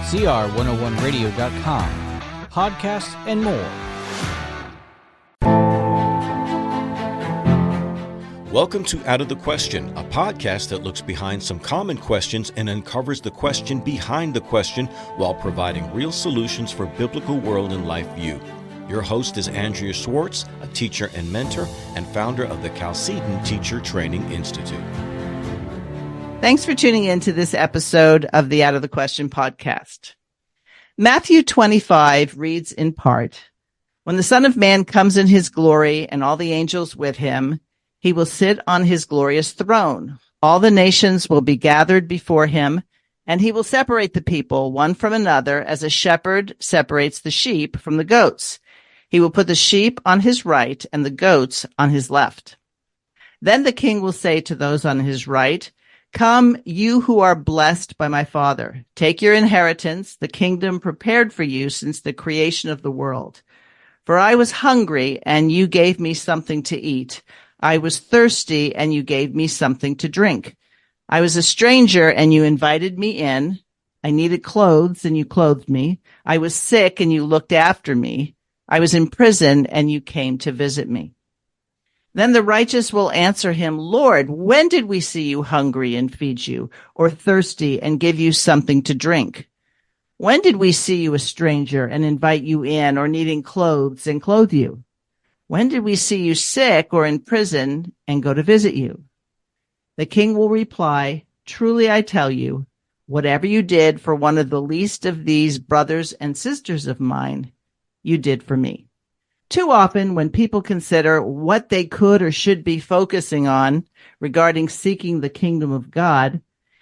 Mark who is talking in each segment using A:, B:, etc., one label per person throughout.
A: cr101radio.com, podcasts, and more.
B: Welcome to Out of the Question, a podcast that looks behind some common questions and uncovers the question behind the question while providing real solutions for biblical world and life view. Your host is Andrea Schwartz, a teacher and mentor and founder of the Chalcedon Teacher Training Institute.
C: Thanks for tuning in to this episode of the Out of the Question podcast. Matthew 25 reads in part, "When the Son of Man comes in his glory and all the angels with him, he will sit on his glorious throne. All the nations will be gathered before him, and he will separate the people one from another as a shepherd separates the sheep from the goats. He will put the sheep on his right and the goats on his left. Then the king will say to those on his right, 'Come, you who are blessed by my Father. Take your inheritance, the kingdom prepared for you since the creation of the world. For I was hungry, and you gave me something to eat. I was thirsty, and you gave me something to drink. I was a stranger, and you invited me in. I needed clothes, and you clothed me. I was sick, and you looked after me. I was in prison, and you came to visit me.' Then the righteous will answer him, 'Lord, when did we see you hungry and feed you, or thirsty and give you something to drink? When did we see you a stranger and invite you in, or needing clothes and clothe you? When did we see you sick or in prison and go to visit you?' The king will reply, 'Truly I tell you, whatever you did for one of the least of these brothers and sisters of mine, you did for me.'" Too often, when people consider what they could or should be focusing on regarding seeking the kingdom of God,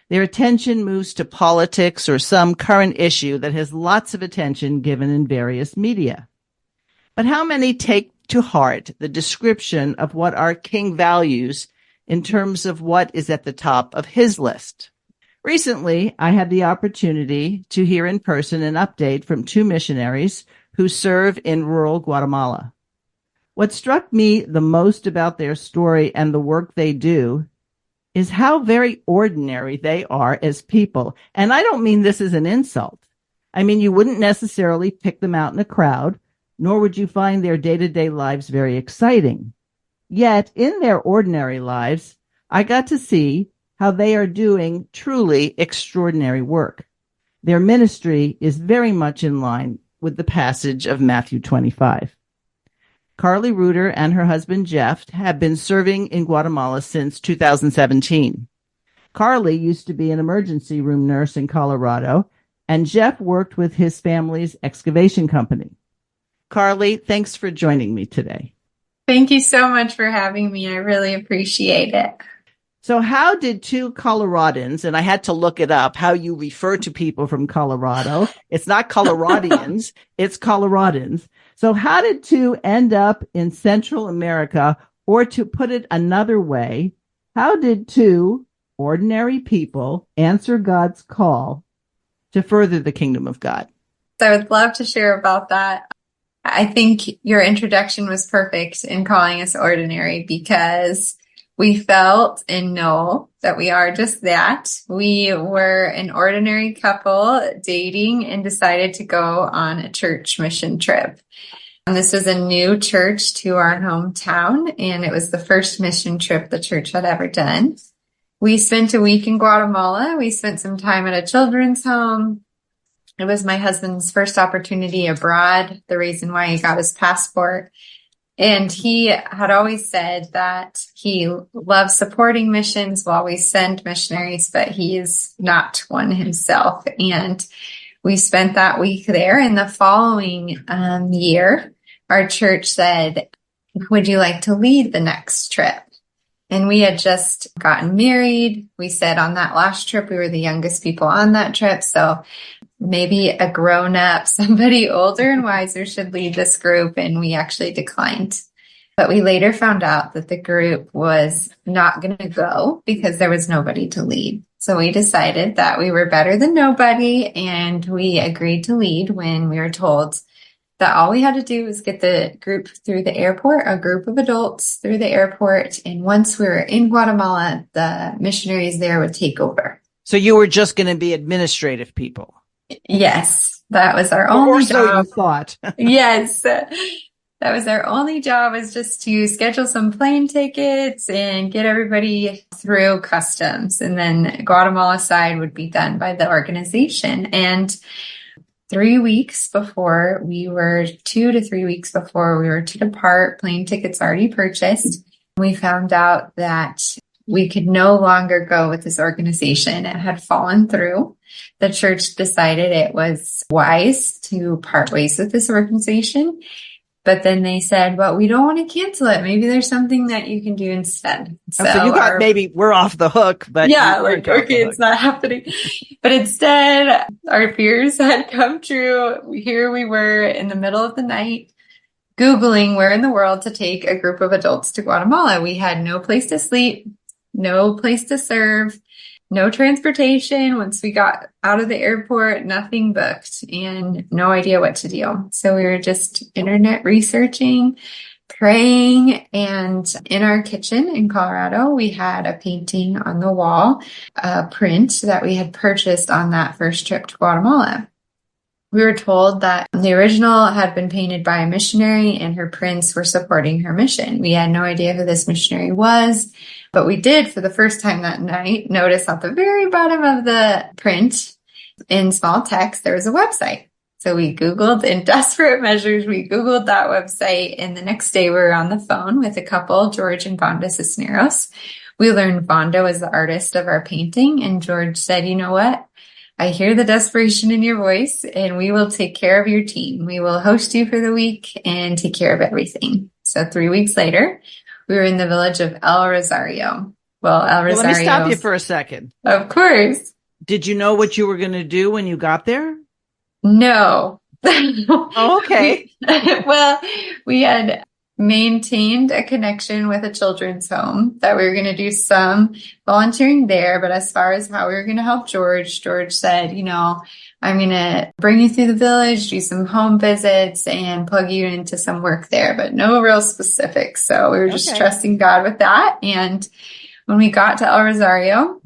C: their attention moves to politics or some current issue that has lots of attention given in various media. But how many take to heart the description of what our King values in terms of what is at the top of his list? Recently, I had the opportunity to hear in person an update from two missionaries who serve in rural Guatemala. What struck me the most about their story and the work they do is how very ordinary they are as people. And I don't mean this as an insult. I mean, you wouldn't necessarily pick them out in a crowd, nor would you find their day-to-day lives very exciting. Yet, in their ordinary lives, I got to see how they are doing truly extraordinary work. Their ministry is very much in line with the passage of Matthew 25. Karlie Ruiter and her husband Jeff have been serving in Guatemala since 2017. Karlie used to be an emergency room nurse in Colorado, and Jeff worked with his family's excavation company. Karlie, thanks for joining me today.
D: Thank you so much for having me. I really appreciate it.
C: So how did two Coloradans, and I had to look it up, how you refer to people from Colorado. It's not Coloradians, it's Coloradans. So how did two end up in Central America? Or to put it another way, how did two ordinary people answer God's call to further the kingdom of God?
D: So I would love to share about that. I think your introduction was perfect in calling us ordinary because we felt and know that we are just that. We were an ordinary couple dating and decided to go on a church mission trip. And this was a new church to our hometown, and it was the first mission trip the church had ever done. We spent a week in Guatemala. We spent some time at a children's home. It was my husband's first opportunity abroad, the reason why he got his passport. And he had always said that he loves supporting missions while we send missionaries, but he is not one himself. And we spent that week there. And the following year, our church said, "Would you like to lead the next trip?" And we had just gotten married. We said on that last trip, we were the youngest people on that trip. So maybe a grown-up, somebody older and wiser should lead this group. And we actually declined. But we later found out that the group was not going to go because there was nobody to lead. So we decided that we were better than nobody. And we agreed to lead when we were told that all we had to do was get the group through the airport, a group of adults through the airport. And once we were in Guatemala, the missionaries there would take over.
C: So you were just going to be administrative people.
D: Yes, that was our
C: Or
D: only
C: so you
D: job.
C: thought.
D: Yes, that was our only job, was just to schedule some plane tickets and get everybody through customs. And then Guatemala side would be done by the organization. And 3 weeks before we were, 2 to 3 weeks before we were to depart, plane tickets already purchased, we found out that we could no longer go with this organization. It had fallen through. The church decided it was wise to part ways with this organization. But then they said, well, we don't want to cancel it. Maybe there's something that you can do instead.
C: So you thought maybe we're off the hook, but
D: yeah, like, okay, it's not happening. But instead, our fears had come true. Here we were in the middle of the night, Googling where in the world to take a group of adults to Guatemala. We had no place to sleep, no place to serve, no transportation. Once we got out of the airport, nothing booked and no idea what to do. So we were just internet researching, praying, and in our kitchen in Colorado, we had a painting on the wall, a print that we had purchased on that first trip to Guatemala. We were told that the original had been painted by a missionary and her prints were supporting her mission. We had no idea who this missionary was, but we did, for the first time that night, notice at the very bottom of the print in small text, there was a website. So we Googled, in desperate measures, we Googled that website, and the next day we were on the phone with a couple, George and Vonda Cisneros. We learned Vonda was the artist of our painting, and George said, you know what? I hear the desperation in your voice, and we will take care of your team. We will host you for the week and take care of everything. So 3 weeks later, we were in the village of El Rosario. Well, El Rosario.
C: Let me stop you for a second.
D: Of course.
C: Did you know what you were going to do when you got there?
D: No.
C: Oh, okay.
D: Well, we had maintained a connection with a children's home that we were going to do some volunteering there. But as far as how we were going to help George said, you know, I'm going to bring you through the village, do some home visits, and plug you into some work there, but no real specifics. So we were just trusting God with that. And when we got to El Rosario,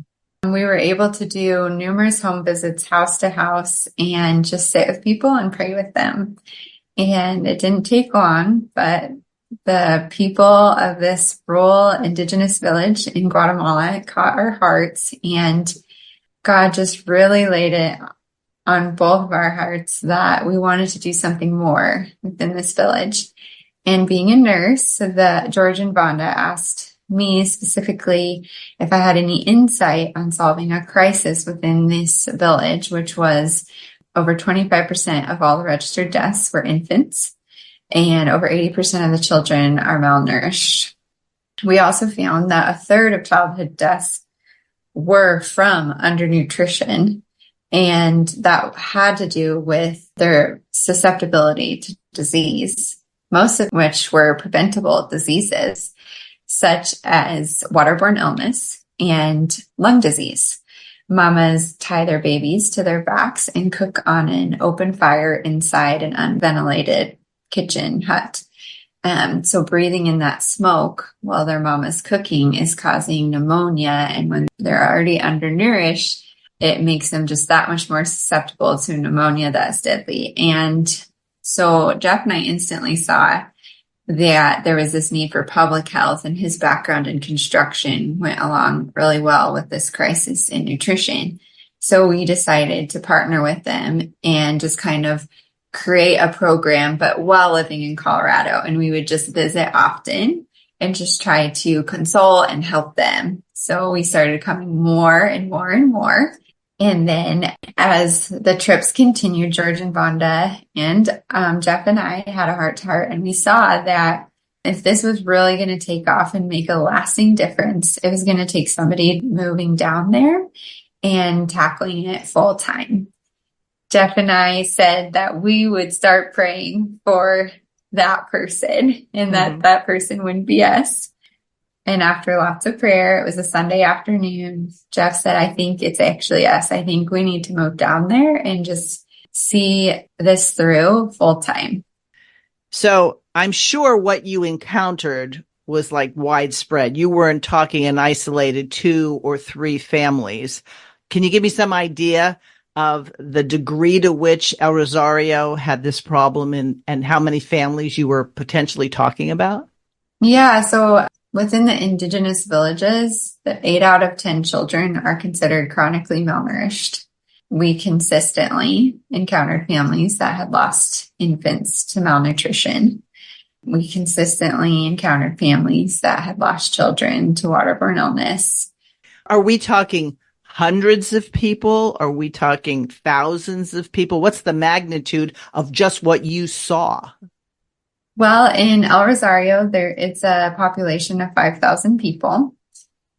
D: we were able to do numerous home visits, house to house, and just sit with people and pray with them. And it didn't take long, but the people of this rural indigenous village in Guatemala caught our hearts, and God just really laid it on both of our hearts that we wanted to do something more within this village. And being a nurse, George and Vonda asked me specifically if I had any insight on solving a crisis within this village, which was over 25% of all the registered deaths were infants, and over 80% of the children are malnourished. We also found that a third of childhood deaths were from undernutrition, and that had to do with their susceptibility to disease, most of which were preventable diseases, such as waterborne illness and lung disease. Mamas tie their babies to their backs and cook on an open fire inside an unventilated kitchen hut. So breathing in that smoke while their mama's cooking is causing pneumonia. And when they're already undernourished, it makes them just that much more susceptible to pneumonia that's deadly. And so Jeff and I instantly saw that there was this need for public health, and his background in construction went along really well with this crisis in nutrition. So we decided to partner with them and just kind of create a program, but while living in Colorado. And we would just visit often and just try to console and help them. So we started coming more and more and more. And then as the trips continued, George and Vonda and Jeff and I had a heart to heart, and we saw that if this was really going to take off and make a lasting difference, it was going to take somebody moving down there and tackling it full time. Jeff and I said that we would start praying for that person, and that person would be us. And after lots of prayer, it was a Sunday afternoon, Jeff said, I think it's actually us. I think we need to move down there and just see this through full time.
C: So I'm sure what you encountered was like widespread. You weren't talking an isolated 2 or 3 families. Can you give me some idea of the degree to which El Rosario had this problem and how many families you were potentially talking about?
D: Yeah, so within the indigenous villages, the 8 out of 10 children are considered chronically malnourished. We consistently encountered families that had lost infants to malnutrition. We consistently encountered families that had lost children to waterborne illness.
C: Are we talking hundreds of people? Are we talking thousands of people? What's the magnitude of just what you saw?
D: Well, in El Rosario, it's a population of 5,000 people.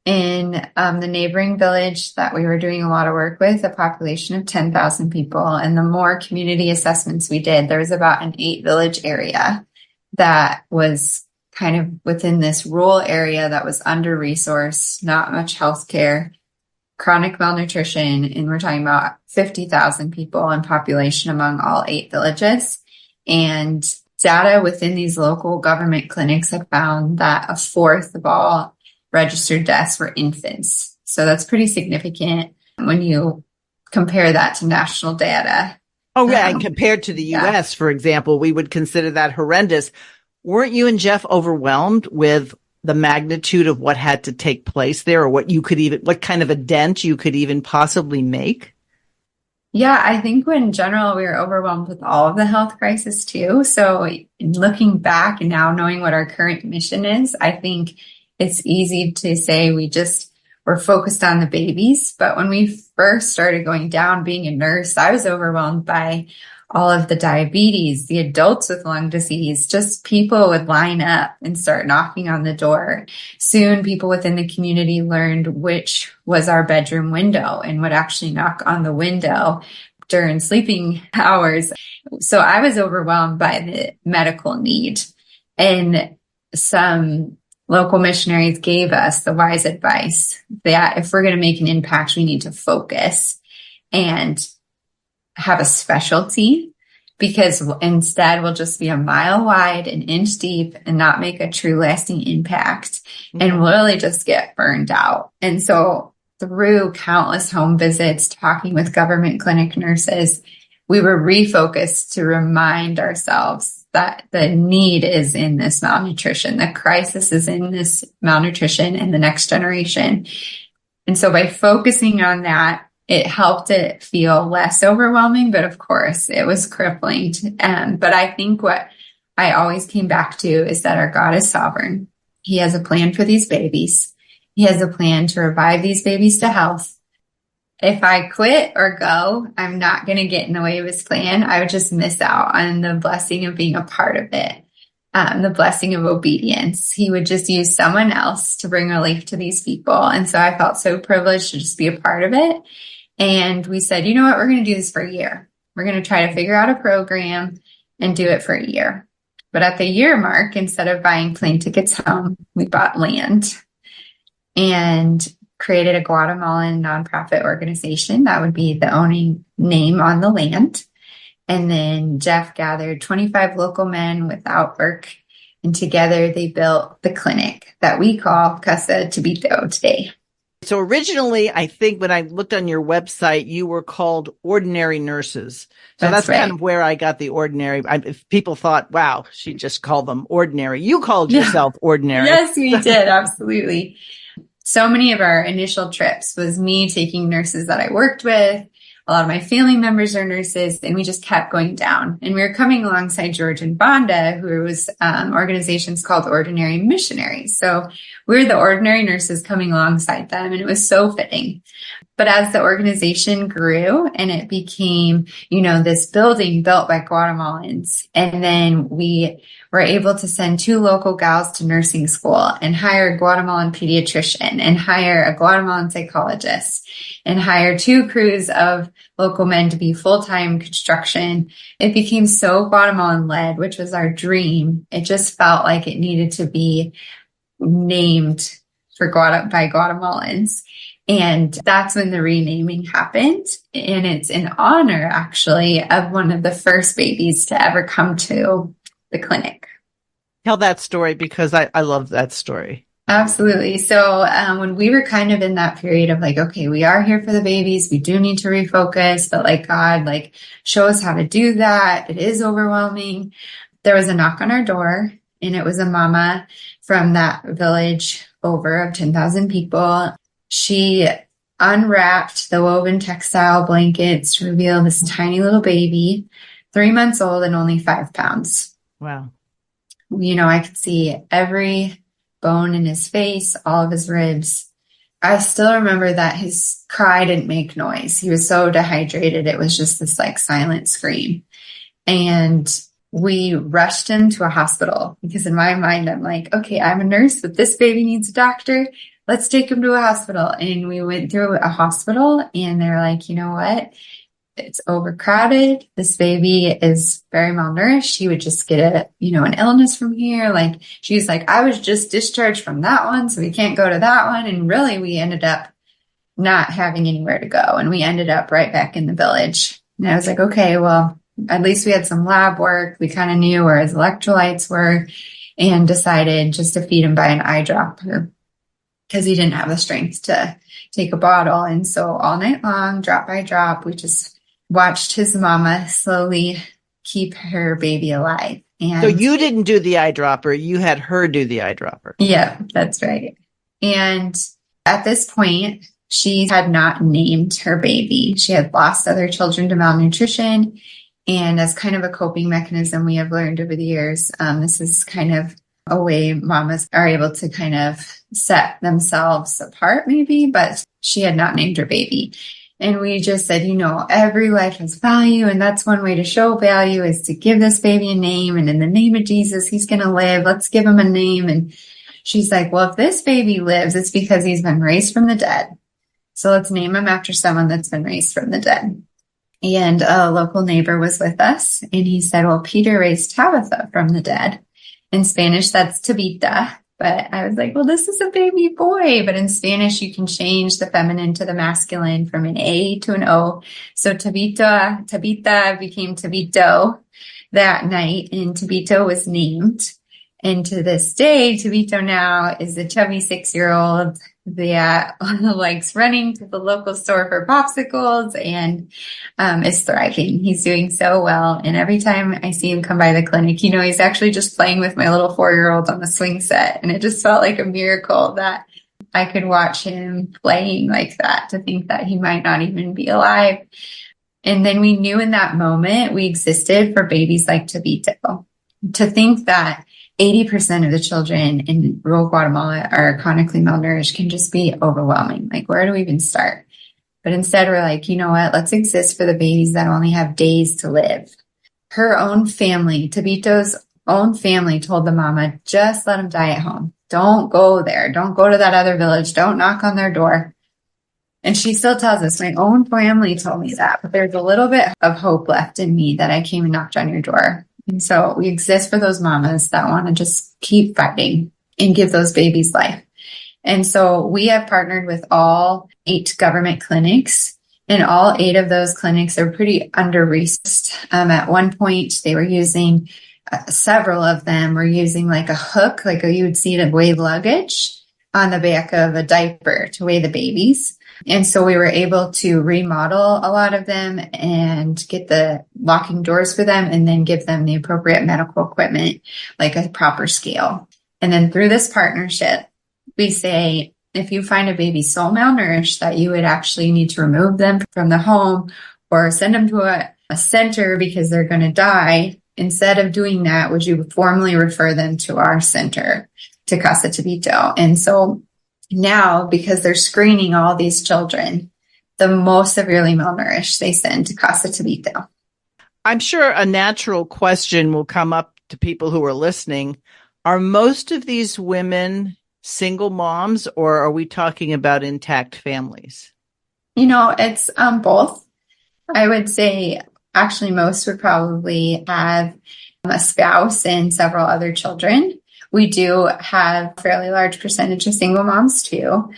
D: In the neighboring village that we were doing a lot of work with, a population of 10,000 people. And the more community assessments we did, there was about an 8-village area that was kind of within this rural area that was under-resourced, not much healthcare, chronic malnutrition, and we're talking about 50,000 people in population among all 8 villages. And data within these local government clinics have found that a fourth of all registered deaths were infants. So that's pretty significant when you compare that to national data.
C: Oh, yeah. And compared to the U.S., for example, we would consider that horrendous. Weren't you and Jeff overwhelmed with the magnitude of what had to take place there, or what kind of a dent you could even possibly make?
D: Yeah, I think in general, we were overwhelmed with all of the health crisis too. So in looking back and now knowing what our current mission is, I think it's easy to say we're focused on the babies. But when we first started going down, being a nurse, I was overwhelmed by all of the diabetes, the adults with lung disease, just people would line up and start knocking on the door. Soon people within the community learned which was our bedroom window and would actually knock on the window during sleeping hours. So I was overwhelmed by the medical need. And some local missionaries gave us the wise advice that if we're going to make an impact, we need to focus and have a specialty, because instead we'll just be a mile wide, an inch deep, and not make a true lasting impact, and we'll really just get burned out. And so through countless home visits, talking with government clinic nurses, we were refocused to remind ourselves that the need is in this malnutrition. The crisis is in this malnutrition and the next generation. And so by focusing on that, it helped it feel less overwhelming, but of course it was crippling. But I think what I always came back to is that our God is sovereign. He has a plan for these babies. He has a plan to revive these babies to health. If I quit or go, I'm not going to get in the way of his plan. I would just miss out on the blessing of being a part of it, the blessing of obedience. He would just use someone else to bring relief to these people. And so I felt so privileged to just be a part of it. And we said, you know what, we're going to do this for a year. We're going to try to figure out a program and do it for a year. But at the year mark, instead of buying plane tickets home, we bought land and created a Guatemalan nonprofit organization that would be the owning name on the land. And then Jeff gathered 25 local men without work, and together they built the clinic that we call Casa Tabito today.
C: So originally, I think when I looked on your website, you were called Ordinary Nurses. So that's right. Kind of where I got the ordinary. If people thought, wow, she just called them ordinary. You called yourself ordinary.
D: Yes, we did. Absolutely. So many of our initial trips was me taking nurses that I worked with. A lot of my family members are nurses, and we just kept going down. And we were coming alongside George and Bonda, who was organizations called Ordinary Missionaries. So we were the ordinary nurses coming alongside them, and it was so fitting. But as the organization grew and it became, this building built by Guatemalans, and then we were able to send 2 local gals to nursing school and hire a Guatemalan pediatrician and hire a Guatemalan psychologist and hire 2 crews of local men to be full-time construction. It became so Guatemalan led, which was our dream. It just felt like it needed to be named by Guatemalans. And that's when the renaming happened. And it's in honor, actually, of one of the first babies to ever come to the clinic.
C: Tell that story, because I love that story.
D: Absolutely. So when we were kind of in that period of like, okay, we are here for the babies. We do need to refocus, but like God, like show us how to do that. It is overwhelming. There was a knock on our door, and it was a mama from that village over of 10,000 people. She unwrapped the woven textile blankets to reveal this tiny little baby, 3 months old and only 5 pounds.
C: Wow.
D: I could see every bone in his face, all of his ribs. I still remember that his cry didn't make noise. He was so dehydrated. It was just this like silent scream. And we rushed him to a hospital because in my mind, I'm like, okay, I'm a nurse, but this baby needs a doctor. Let's take him to a hospital. And we went through a hospital, and they're like, you know what? It's overcrowded. This baby is very malnourished. He would just get an illness from here. Like, she's like, I was just discharged from that one, so we can't go to that one. And really, we ended up not having anywhere to go. And we ended up right back in the village. And I was like, okay, well, at least we had some lab work. We kind of knew where his electrolytes were, and decided just to feed him by an eyedropper because he didn't have the strength to take a bottle. And so all night long, drop by drop, we just watched his mama slowly keep her baby alive. And
C: so you didn't do the eyedropper. You had her do the eyedropper.
D: Yeah, that's right. And at this point, she had not named her baby. She had lost other children to malnutrition. And as kind of a coping mechanism we have learned over the years, this is kind of a way mamas are able to kind of set themselves apart maybe, but she had not named her baby. And we just said, every life has value. And that's one way to show value is to give this baby a name. And in the name of Jesus, he's going to live. Let's give him a name. And she's like, well, if this baby lives, it's because he's been raised from the dead. So let's name him after someone that's been raised from the dead. And a local neighbor was with us. And he said, well, Peter raised Tabitha from the dead. In Spanish, that's Tabita. But I was like, well, this is a baby boy. But in Spanish, you can change the feminine to the masculine from an A to an O. So Tabita became Tabito that night, and Tabito was named. And to this day, Tabito now is a chubby 6-year-old that likes running to the local store for popsicles and is thriving. He's doing so well. And every time I see him come by the clinic, he's actually just playing with my little 4-year-old on the swing set. And it just felt like a miracle that I could watch him playing like that, to think that he might not even be alive. And then we knew in that moment we existed for babies like Tabito. To think that 80% of the children in rural Guatemala are chronically malnourished can just be overwhelming. Like, where do we even start? But instead, we're like, you know what? Let's exist for the babies that only have days to live. Her own family, Tabito's own family, told the mama, just let him die at home. Don't go there. Don't go to that other village. Don't knock on their door. And she still tells us, my own family told me that, but there's a little bit of hope left in me that I came and knocked on your door. And so we exist for those mamas that want to just keep fighting and give those babies life. And so we have partnered with all 8 government clinics, and all 8 of those clinics are pretty under-resourced. At one point, they were using, several of them were using like a hook, like you would see to weigh luggage on the back of a diaper to weigh the babies. And so we were able to remodel a lot of them and get the locking doors for them, and then give them the appropriate medical equipment, like a proper scale. And then through this partnership, we say, if you find a baby so malnourished that you would actually need to remove them from the home or send them to a center because they're going to die, instead of doing that, would you formally refer them to our center, to Casa Tabito? And so now, because they're screening all these children, the most severely malnourished, they send to Casa Tabito.
C: I'm sure a natural question will come up to people who are listening. Are most of these women single moms, or are we talking about intact families?
D: It's both. I would say actually most would probably have a spouse and several other children. We do have a fairly large percentage of single moms too,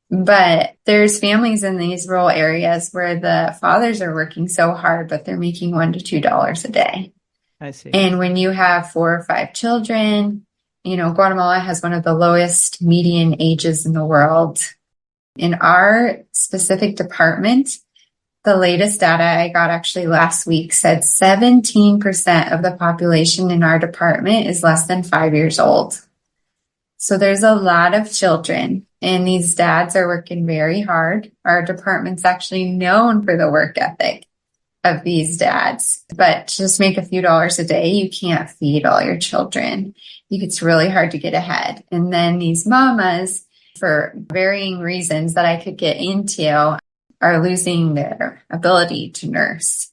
D: but there's families in these rural areas where the fathers are working so hard, but they're making $1 to $2 a day.
C: I see.
D: And when you have 4 or 5 children, Guatemala has one of the lowest median ages in the world. In our specific department, the latest data I got actually last week said 17% of the population in our department is less than 5 years old. So there's a lot of children, and these dads are working very hard. Our department's actually known for the work ethic of these dads, but just make a few dollars a day, you can't feed all your children. It's really hard to get ahead. And then these mamas, for varying reasons that I could get into, are losing their ability to nurse,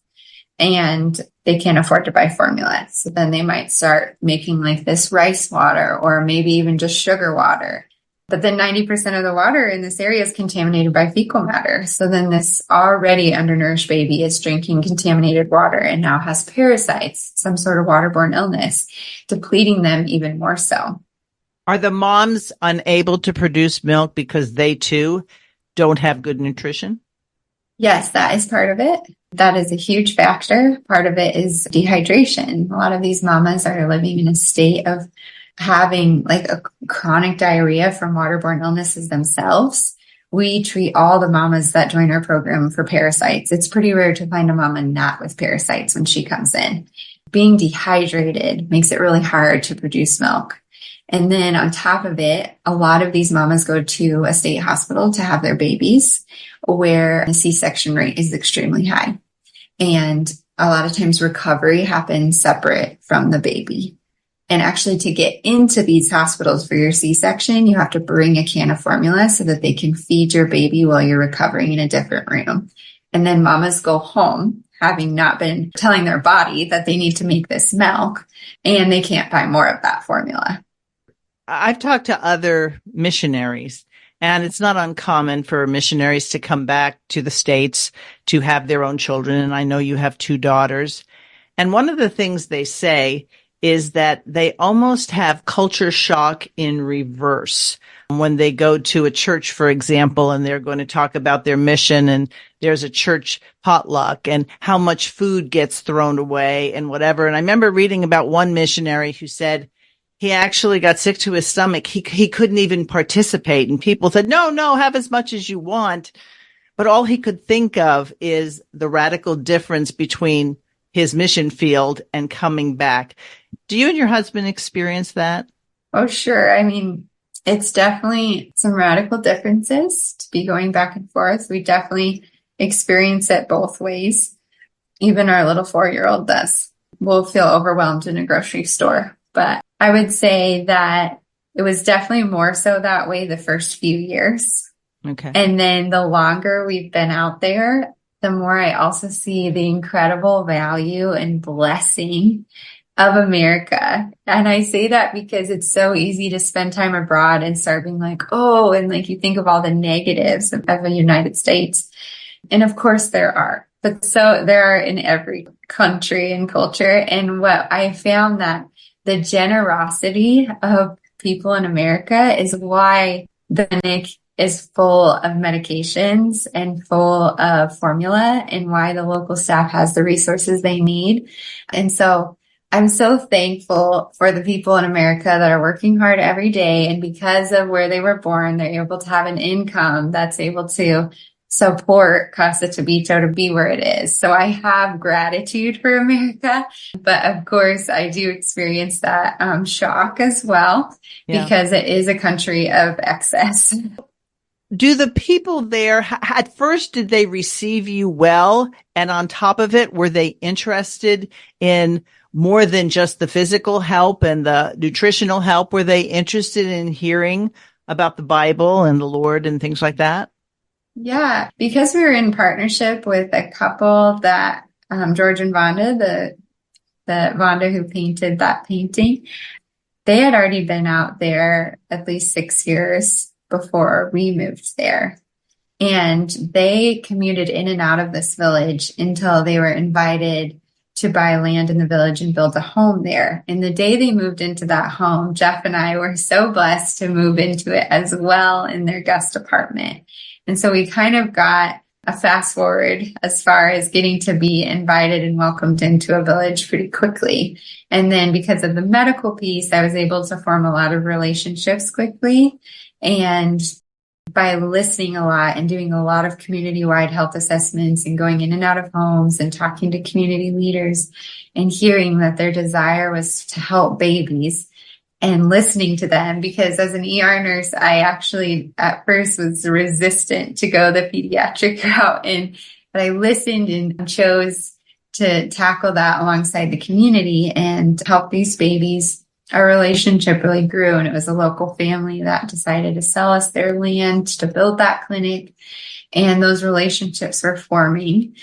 D: and they can't afford to buy formula. So then they might start making like this rice water or maybe even just sugar water. But then 90% of the water in this area is contaminated by fecal matter. So then this already undernourished baby is drinking contaminated water and now has parasites, some sort of waterborne illness, depleting them even more so.
C: Are the moms unable to produce milk because they too don't have good nutrition?
D: Yes, that is part of it. That is a huge factor. Part of it is dehydration. A lot of these mamas are living in a state of having like a chronic diarrhea from waterborne illnesses themselves. We treat all the mamas that join our program for parasites. It's pretty rare to find a mama not with parasites when she comes in. Being dehydrated makes it really hard to produce milk. And then on top of it, a lot of these mamas go to a state hospital to have their babies, where the C-section rate is extremely high. And a lot of times recovery happens separate from the baby. And actually, to get into these hospitals for your C-section, you have to bring a can of formula so that they can feed your baby while you're recovering in a different room. And then mamas go home, having not been telling their body that they need to make this milk, and they can't buy more of that formula.
C: I've talked to other missionaries, and it's not uncommon for missionaries to come back to the States to have their own children. And I know you have 2 daughters. And one of the things they say is that they almost have culture shock in reverse when they go to a church, for example, and they're going to talk about their mission, and there's a church potluck and how much food gets thrown away and whatever. And I remember reading about one missionary who said he actually got sick to his stomach. He couldn't even participate. And people said, no, have as much as you want. But all he could think of is the radical difference between his mission field and coming back. Do you and your husband experience that?
D: Oh, sure. I mean, it's definitely some radical differences to be going back and forth. We definitely experience it both ways. Even our little 4-year-old does. We'll feel overwhelmed in a grocery store. But I would say that it was definitely more so that way the first few years.
C: Okay.
D: And then the longer we've been out there, the more I also see the incredible value and blessing of America. And I say that because it's so easy to spend time abroad and start being like, oh, and like you think of all the negatives of the United States. And of course there are, but so there are in every country and culture. And what I found that the generosity of people in America is why the clinic is full of medications and full of formula, and why the local staff has the resources they need. And so I'm so thankful for the people in America that are working hard every day. And because of where they were born, they're able to have an income that's able to support Casa Tabito to be where it is. So I have gratitude for America, but of course I do experience that shock as well, because it is a country of excess.
C: Do the people there, at first, did they receive you well? And on top of it, were they interested in more than just the physical help and the nutritional help? Were they interested in hearing about the Bible and the Lord and things like that?
D: Yeah, because we were in partnership with a couple that George and Vonda, the Vonda who painted that painting, they had already been out there at least 6 years before we moved there. And they commuted in and out of this village until they were invited to buy land in the village and build a home there. And the day they moved into that home, Jeff and I were so blessed to move into it as well in their guest apartment. And so we kind of got a fast forward as far as getting to be invited and welcomed into a village pretty quickly. And then because of the medical piece, I was able to form a lot of relationships quickly. And by listening a lot and doing a lot of community-wide health assessments and going in and out of homes and talking to community leaders and hearing that their desire was to help babies and listening to them, because as an ER nurse, I actually at first was resistant to go the pediatric route, but I listened and chose to tackle that alongside the community and help these babies. Our relationship really grew, and it was a local family that decided to sell us their land to build that clinic, and those relationships were forming.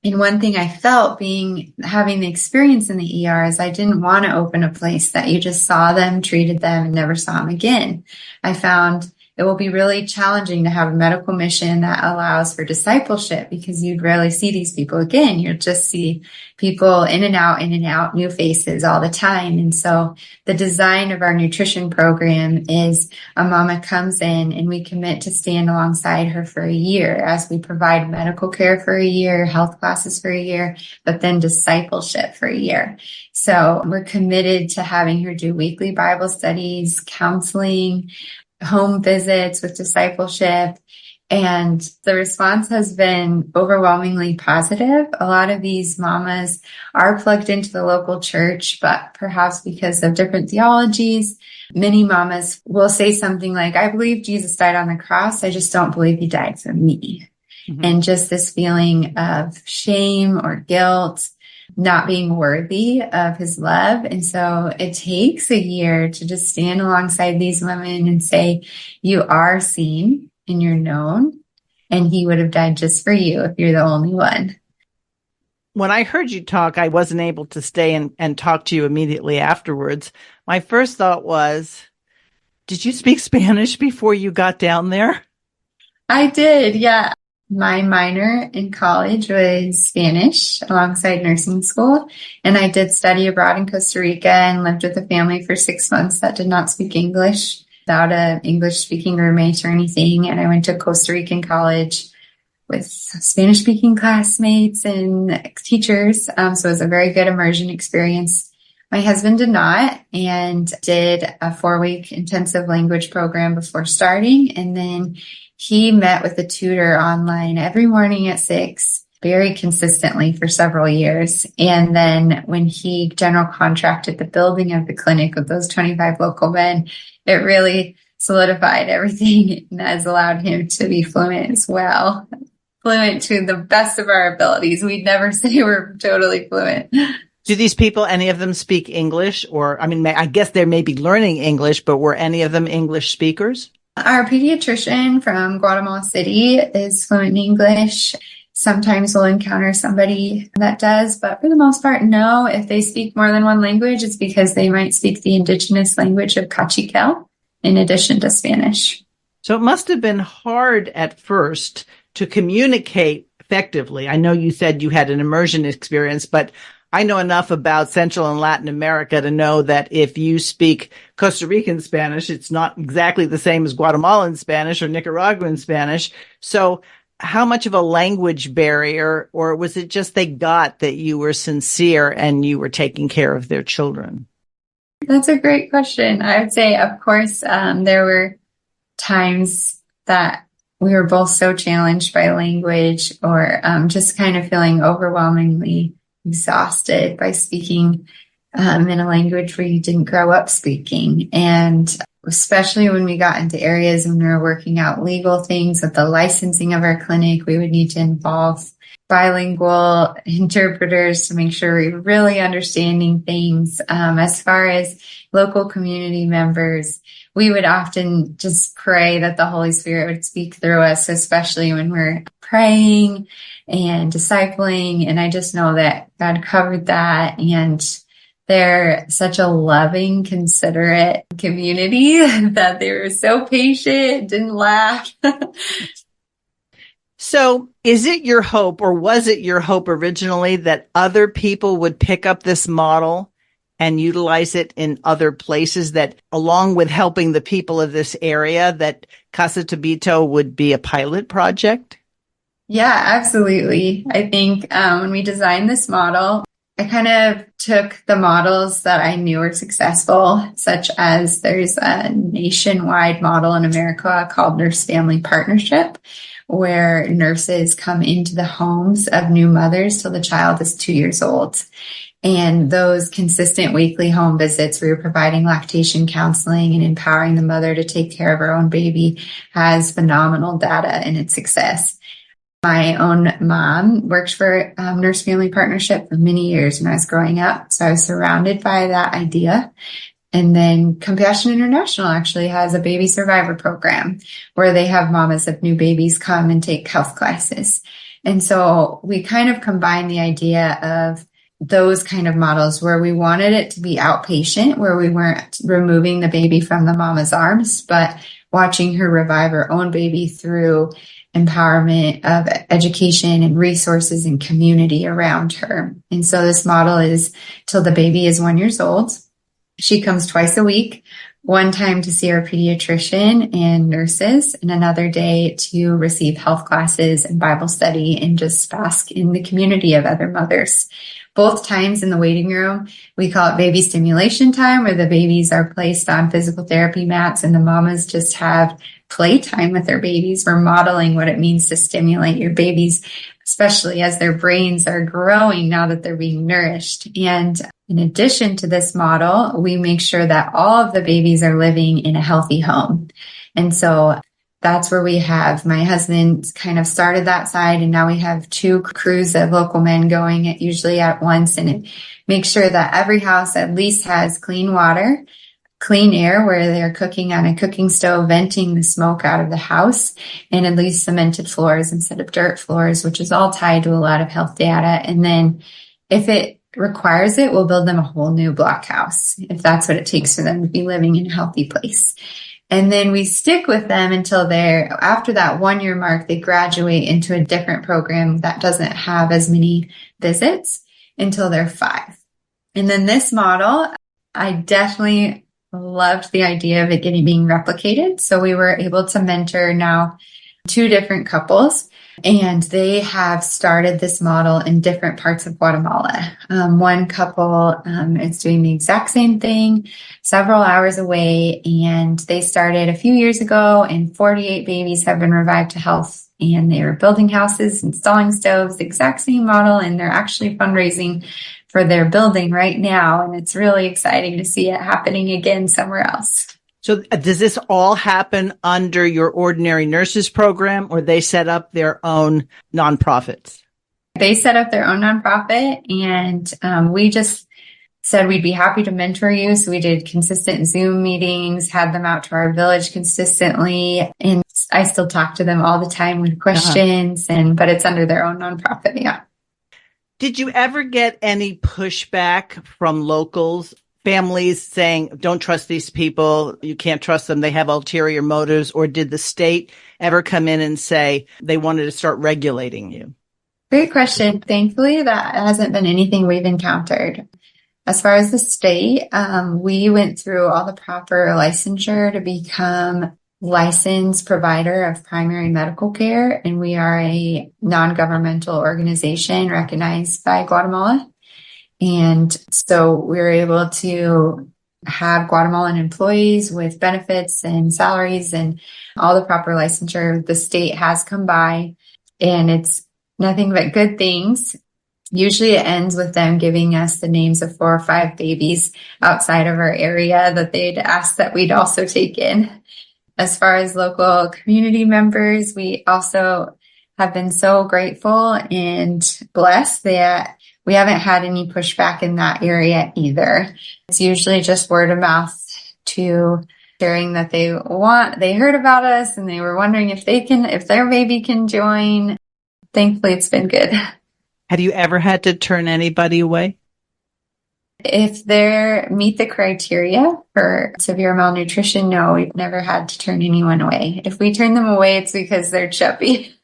D: And one thing I felt having the experience in the ER is I didn't want to open a place that you just saw them, treated them, and never saw them again. I found it will be really challenging to have a medical mission that allows for discipleship, because you'd rarely see these people again. You'll just see people in and out, new faces all the time. And so the design of our nutrition program is a mama comes in and we commit to stand alongside her for a year as we provide medical care for a year, health classes for a year, but then discipleship for a year. So we're committed to having her do weekly Bible studies, counseling, home visits with discipleship, and the response has been overwhelmingly positive. A lot of these mamas are plugged into the local church, but perhaps because of different theologies, many mamas will say something like, I believe Jesus died on the cross, I just don't believe he died for me. Mm-hmm. And just this feeling of shame or guilt, not being worthy of his love. And so it takes a year to just stand alongside these women and say, you are seen and you're known, and he would have died just for you if you're the only one.
C: When I heard you talk, I wasn't able to stay and talk to you immediately afterwards. My first thought was, did you speak Spanish before you got down there?
D: I did, yeah. My minor in college was Spanish alongside nursing school, and I did study abroad in Costa Rica and lived with a family for 6 months that did not speak English, without an English-speaking roommate or anything. And I went to Costa Rican college with Spanish-speaking classmates and teachers, so it was a very good immersion experience. My husband did not, and did a 4-week intensive language program before starting, and then he met with a tutor online every morning at 6, very consistently for several years. And then when he general contracted the building of the clinic with those 25 local men, it really solidified everything and has allowed him to be fluent as well. Fluent to the best of our abilities. We'd never say we're totally fluent.
C: Do these people, any of them speak English? Or, I mean, I guess they may be learning English, but were any of them English speakers?
D: Our pediatrician from Guatemala City is fluent in English. Sometimes we'll encounter somebody that does, but for the most part, no. If they speak more than one language, it's because they might speak the indigenous language of Cachiquel in addition to Spanish.
C: So it must have been hard at first to communicate effectively. I know you said you had an immersion experience, but I know enough about Central and Latin America to know that if you speak Costa Rican Spanish, it's not exactly the same as Guatemalan Spanish or Nicaraguan Spanish. So how much of a language barrier, or was it just they got that you were sincere and you were taking care of their children?
D: That's a great question. I would say, of course, there were times that we were both so challenged by language, or just kind of feeling overwhelmingly exhausted by speaking in a language where you didn't grow up speaking. And especially when we got into areas when we were working out legal things with the licensing of our clinic, we would need to involve bilingual interpreters to make sure we were really understanding things. As far as local community members, we would often just pray that the Holy Spirit would speak through us, especially when we're praying and discipling. And I just know that God covered that, and they're such a loving, considerate community that they were so patient, didn't laugh.
C: So is it your hope, or was it your hope originally, that other people would pick up this model and utilize it in other places, that along with helping the people of this area, that Casa Tabito would be a pilot project?
D: Yeah, absolutely. I think when we designed this model, I kind of took the models that I knew were successful, such as there's a nationwide model in America called Nurse Family Partnership, where nurses come into the homes of new mothers till the child is 2 years old. And those consistent weekly home visits where you're providing lactation counseling and empowering the mother to take care of her own baby has phenomenal data in its success. My own mom worked for Nurse Family Partnership for many years when I was growing up. So I was surrounded by that idea. And then Compassion International actually has a baby survivor program where they have mamas of new babies come and take health classes. And so we kind of combined the idea of those kind of models where we wanted it to be outpatient, where we weren't removing the baby from the mama's arms, but watching her revive her own baby through empowerment of education and resources and community around her. And so this model is till the baby is 1 year old. She comes twice a week, one time to see her pediatrician and nurses, and another day to receive health classes and Bible study and just bask in the community of other mothers. Both times in the waiting room, we call it baby stimulation time, where the babies are placed on physical therapy mats and the mamas just have playtime with their babies. We're modeling what it means to stimulate your babies, especially as their brains are growing now that they're being nourished. And in addition to this model, we make sure that all of the babies are living in a healthy home. And so that's where we have my husband kind of started that side, and now we have 2 crews of local men going usually at once, and it makes sure that every house at least has clean water, clean air where they're cooking on a cooking stove, venting the smoke out of the house, and at least cemented floors instead of dirt floors, which is all tied to a lot of health data. And then if it requires it, we'll build them a whole new block house if that's what it takes for them to be living in a healthy place. And then we stick with them until after that 1 year mark, they graduate into a different program that doesn't have as many visits until they're 5. And then this model, I definitely loved the idea of it being replicated. So we were able to mentor now 2 different couples, and they have started this model in different parts of Guatemala. One couple is doing the exact same thing several hours away, and they started a few years ago, and 48 babies have been revived to health, and they were building houses, installing stoves, the exact same model, and they're actually fundraising for their building right now, and it's really exciting to see it happening again somewhere else.
C: So does this all happen under your ordinary nurses program, or they set up their own nonprofits?
D: They set up their own nonprofit, and we just said we'd be happy to mentor you. So we did consistent Zoom meetings, had them out to our village consistently, and I still talk to them all the time with questions, but it's under their own nonprofit, yeah.
C: Did you ever get any pushback from locals? Families saying, don't trust these people, you can't trust them, they have ulterior motives? Or did the state ever come in and say they wanted to start regulating you?
D: Great question. Thankfully, that hasn't been anything we've encountered. As far as the state, we went through all the proper licensure to become licensed provider of primary medical care, and we are a non-governmental organization recognized by Guatemala. And so we were able to have Guatemalan employees with benefits and salaries and all the proper licensure. The state has come by, and it's nothing but good things. Usually it ends with them giving us the names of 4 or 5 babies outside of our area that they'd asked that we'd also take in. As far as local community members, we also have been so grateful and blessed that we haven't had any pushback in that area either. It's usually just word of mouth to sharing that they heard about us and they were wondering if their baby can join. Thankfully, it's been good.
C: Have you ever had to turn anybody away?
D: If they meet the criteria for severe malnutrition, no, we've never had to turn anyone away. If we turn them away, it's because they're chubby.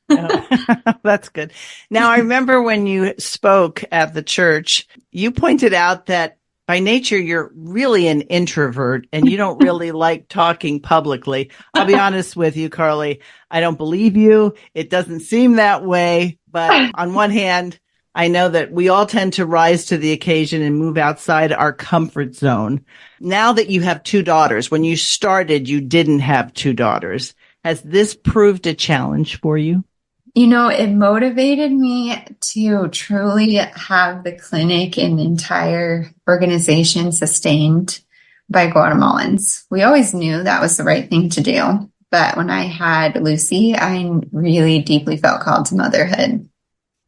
C: That's good. Now, I remember when you spoke at the church, you pointed out that by nature, you're really an introvert and you don't really like talking publicly. I'll be honest with you, Karlie. I don't believe you. It doesn't seem that way. But on one hand, I know that we all tend to rise to the occasion and move outside our comfort zone. Now that you have two daughters, when you started, you didn't have two daughters. Has this proved a challenge for you?
D: It motivated me to truly have the clinic and the entire organization sustained by Guatemalans. We always knew that was the right thing to do. But when I had Lucy, I really deeply felt called to motherhood.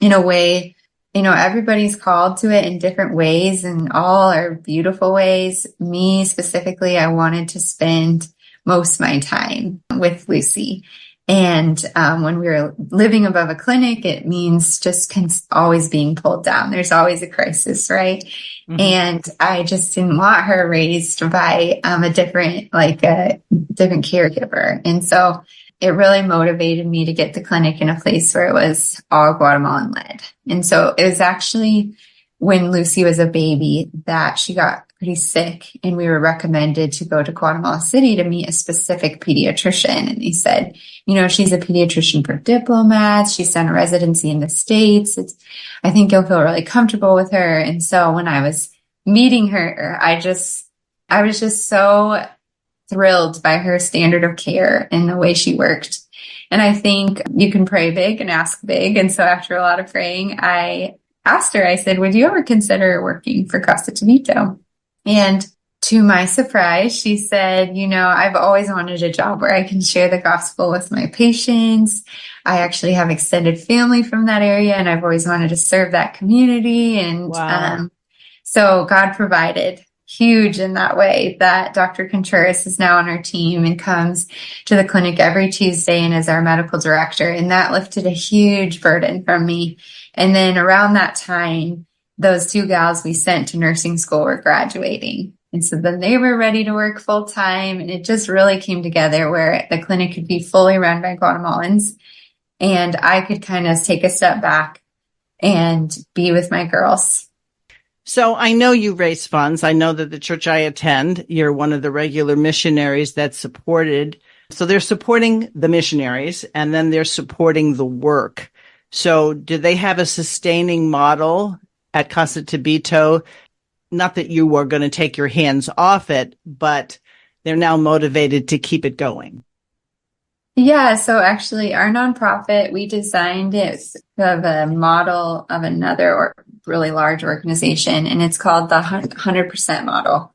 D: In a way, everybody's called to it in different ways, and all are beautiful ways. Me specifically, I wanted to spend most of my time with Lucy. And when we were living above a clinic, it means just always being pulled down. There's always a crisis, right? Mm-hmm. And I just didn't want her raised by a different caregiver. And so it really motivated me to get the clinic in a place where it was all Guatemalan led. And so it was actually when Lucy was a baby that she got pretty sick, and we were recommended to go to Guatemala City to meet a specific pediatrician. And he said, she's a pediatrician for diplomats. She's done a residency in the States. I think you'll feel really comfortable with her. And so when I was meeting her, I was just so thrilled by her standard of care and the way she worked. And I think you can pray big and ask big. And so after a lot of praying, I asked her, I said, would you ever consider working for Casa Tabito? And to my surprise, she said, I've always wanted a job where I can share the gospel with my patients. I actually have extended family from that area, and I've always wanted to serve that community. And
C: wow.
D: So God provided huge in that way that Dr. Contreras is now on our team and comes to the clinic every Tuesday and is our medical director. And that lifted a huge burden from me. And then around that time, those two gals we sent to nursing school were graduating. And so then they were ready to work full time. And it just really came together where the clinic could be fully run by Guatemalans. And I could kind of take a step back and be with my girls.
C: So I know you raise funds. I know that the church I attend, you're one of the regular missionaries that's supported. So they're supporting the missionaries, and then they're supporting the work. So do they have a sustaining model at Casa Tabito? Not that you are going to take your hands off it, but they're now motivated to keep it going.
D: Yeah, so actually our nonprofit, we designed it of a model of another really large organization, and it's called the 100% model.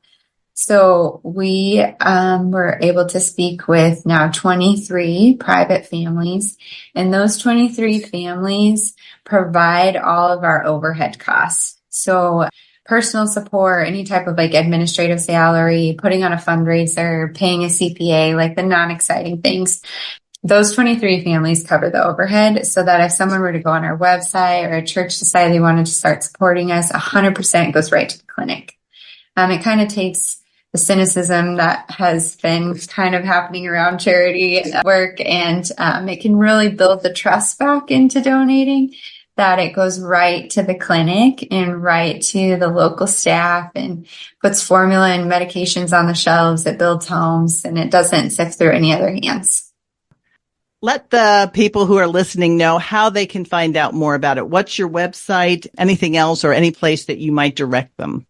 D: So we were able to speak with now 23 private families, and those 23 families provide all of our overhead costs. So personal support, any type of administrative salary, putting on a fundraiser, paying a CPA, the non-exciting things. Those 23 families cover the overhead, so that if someone were to go on our website or a church decided they wanted to start supporting us, 100% goes right to the clinic. It kind of takes the cynicism that has been kind of happening around charity work, and it can really build the trust back into donating, that it goes right to the clinic and right to the local staff and puts formula and medications on the shelves. It builds homes, and it doesn't sift through any other hands.
C: Let the people who are listening know how they can find out more about it. What's your website, anything else, or any place that you might direct them?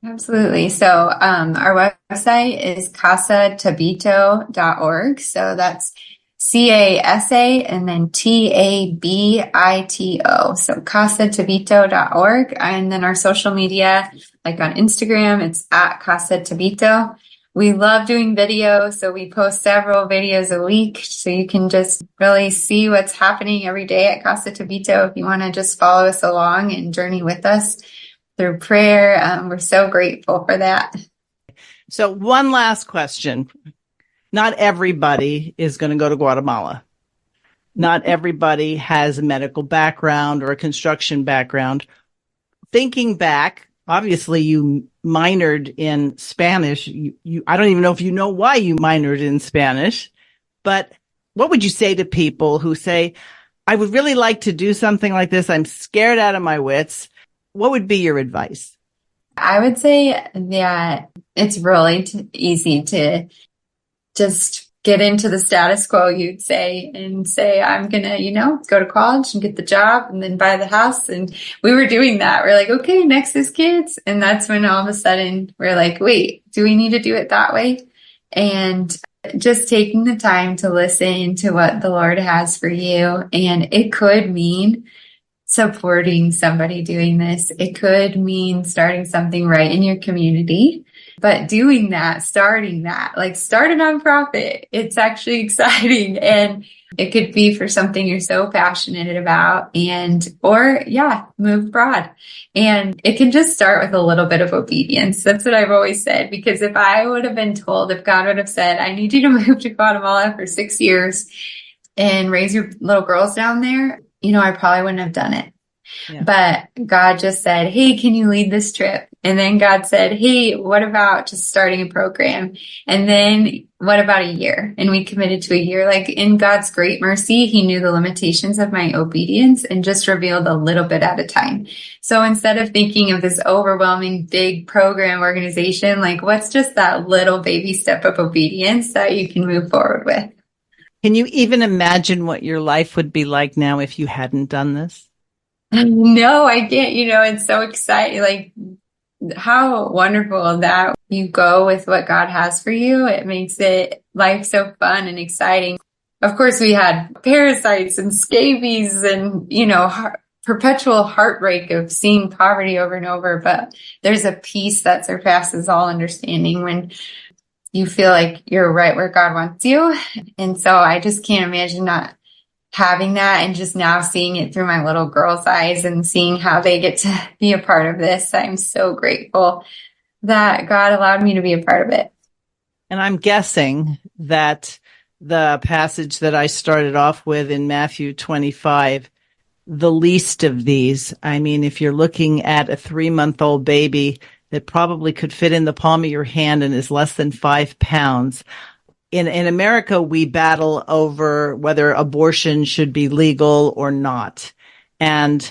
D: Absolutely. So our website is casatabito.org. So that's CASA and then TABITO. So casatabito.org. And then our social media, on Instagram, it's at Casa Tabito. We love doing videos, so we post several videos a week, so you can just really see what's happening every day at Casa Tabito if you want to just follow us along and journey with us through prayer. We're so grateful for that.
C: So one last question. Not everybody is going to go to Guatemala. Not everybody has a medical background or a construction background. Thinking back, obviously you minored in Spanish. I don't even know if you know why you minored in Spanish, but what would you say to people who say, I would really like to do something like this. I'm scared out of my wits. What would be your advice?
D: I would say that it's really easy to just get into the status quo, you'd say, and say, I'm going to, go to college and get the job and then buy the house. And we were doing that. We're like, okay, next is kids. And that's when all of a sudden we're like, wait, do we need to do it that way? And just taking the time to listen to what the Lord has for you. And it could mean supporting somebody doing this. It could mean starting something right in your community. But doing that, starting that, like start a nonprofit, it's actually exciting. And it could be for something you're so passionate about move abroad. And it can just start with a little bit of obedience. That's what I've always said, because if I would have been told, if God would have said, I need you to move to Guatemala for 6 years and raise your little girls down there, I probably wouldn't have done it. Yeah. But God just said, hey, can you lead this trip? And then God said, hey, what about just starting a program? And then what about a year? And we committed to a year. Like in God's great mercy, he knew the limitations of my obedience and just revealed a little bit at a time. So instead of thinking of this overwhelming big program organization, like what's just that little baby step of obedience that you can move forward with?
C: Can you even imagine what your life would be like now if you hadn't done this?
D: No, I can't. It's so exciting. Like how wonderful that you go with what God has for you. It makes life so fun and exciting. Of course, we had parasites and scabies and, perpetual heartbreak of seeing poverty over and over. But there's a peace that surpasses all understanding when you feel like you're right where God wants you. And so I just can't imagine not having that and just now seeing it through my little girl's eyes and seeing how they get to be a part of this. I'm so grateful that God allowed me to be a part of it.
C: And I'm guessing that the passage that I started off with in Matthew 25, the least of these, I mean, if you're looking at a 3-month-old baby that probably could fit in the palm of your hand and is less than 5 pounds, in America, we battle over whether abortion should be legal or not. And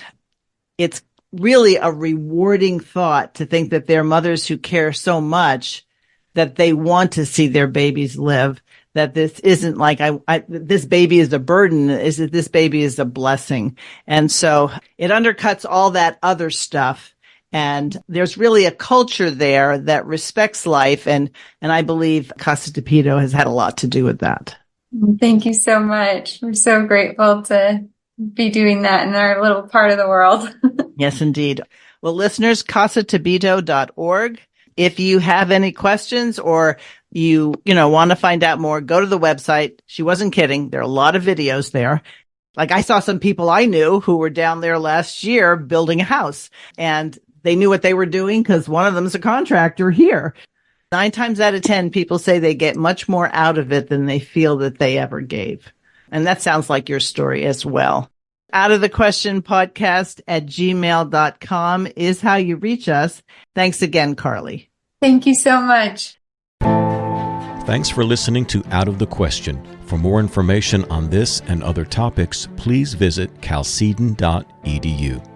C: it's really a rewarding thought to think that there are mothers who care so much that they want to see their babies live, that this isn't like this baby is a burden, is that this baby is a blessing. And so it undercuts all that other stuff. And there's really a culture there that respects life. And I believe Casa Tabito has had a lot to do with that.
D: Thank you so much. We're so grateful to be doing that in our little part of the world.
C: Yes, indeed. Well, listeners, casatabito.org. If you have any questions or you want to find out more, go to the website. She wasn't kidding. There are a lot of videos there. Like I saw some people I knew who were down there last year building a house, and they knew what they were doing because one of them is a contractor here. 9 times out of 10, people say they get much more out of it than they feel that they ever gave. And that sounds like your story as well. Out of the Question podcast at gmail.com is how you reach us. Thanks again, Karlie.
D: Thank you so much.
B: Thanks for listening to Out of the Question. For more information on this and other topics, please visit calcedon.edu.